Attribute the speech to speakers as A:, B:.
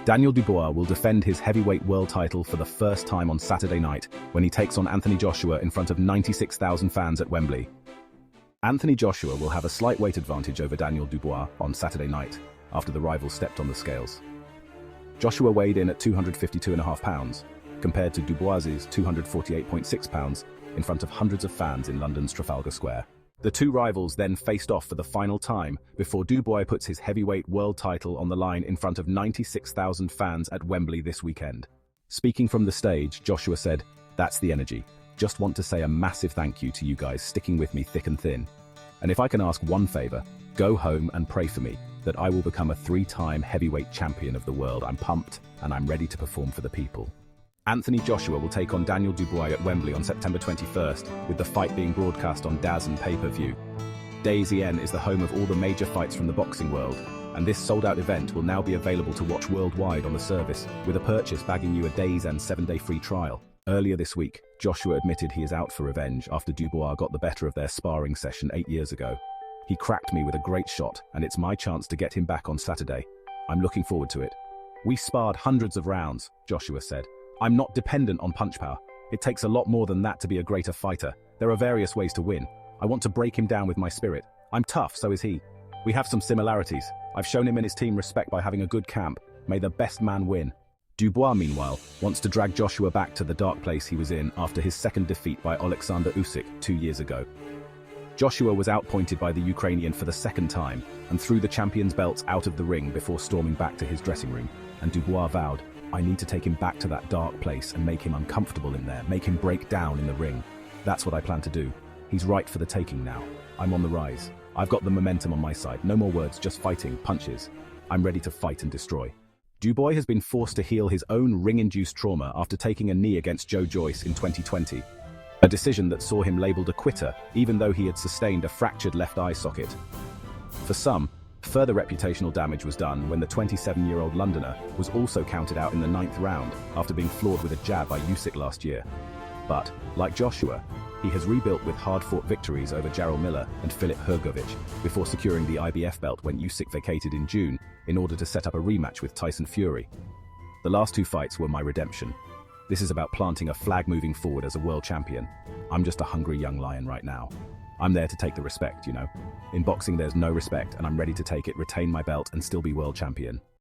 A: Daniel Dubois will defend his heavyweight world title for the first time on Saturday night when he takes on Anthony Joshua in front of 96,000 fans at Wembley. Anthony Joshua will have a slight weight advantage over Daniel Dubois on Saturday night, after the rival stepped on the scales. Joshua weighed in at 252.5 pounds, compared to Dubois's 248.6 pounds in front of hundreds of fans in London's Trafalgar Square. The two rivals then faced off for the final time before Dubois puts his heavyweight world title on the line in front of 96,000 fans at Wembley this weekend. Speaking from the stage, Joshua said, "That's the energy. Just want to say a massive thank you to you guys sticking with me thick and thin. And if I can ask one favor, go home and pray for me, that I will become a 3-time heavyweight champion of the world. I'm pumped and I'm ready to perform for the people." Anthony Joshua will take on Daniel Dubois at Wembley on September 21st, with the fight being broadcast on DAZN and pay-per-view. DAZN is the home of all the major fights from the boxing world, and this sold-out event will now be available to watch worldwide on the service, with a purchase bagging you a DAZN 7-day free trial. Earlier this week, Joshua admitted he is out for revenge after Dubois got the better of their sparring session 8 years ago. "He cracked me with a great shot, and it's my chance to get him back on Saturday. I'm looking forward to it. We sparred hundreds of rounds," Joshua said. "I'm not dependent on punch power. It takes a lot more than that to be a greater fighter. There are various ways to win. I want to break him down with my spirit. I'm tough, so is he. We have some similarities. I've shown him and his team respect by having a good camp. May the best man win." Dubois, meanwhile, wants to drag Joshua back to the dark place he was in after his second defeat by Alexander Usyk 2 years ago. Joshua was outpointed by the Ukrainian for the second time and threw the champion's belts out of the ring before storming back to his dressing room, and Dubois vowed, "I need to take him back to that dark place and make him uncomfortable in there, make him break down in the ring. That's what I plan to do. He's right for the taking now. I'm on the rise. I've got the momentum on my side. No more words, just fighting, punches. I'm ready to fight and destroy." Dubois has been forced to heal his own ring-induced trauma after taking a knee against Joe Joyce in 2020, a decision that saw him labelled a quitter even though he had sustained a fractured left eye socket. For some, further reputational damage was done when the 27-year-old Londoner was also counted out in the 9th round after being floored with a jab by Usyk last year. But, like Joshua, he has rebuilt with hard-fought victories over Jarrell Miller and Filip Hrgović before securing the IBF belt when Usyk vacated in June in order to set up a rematch with Tyson Fury. "The last 2 fights were my redemption. This is about planting a flag moving forward as a world champion. I'm just a hungry young lion right now. I'm there to take the respect, you know. In boxing there's no respect, and I'm ready to take it, retain my belt, and still be world champion."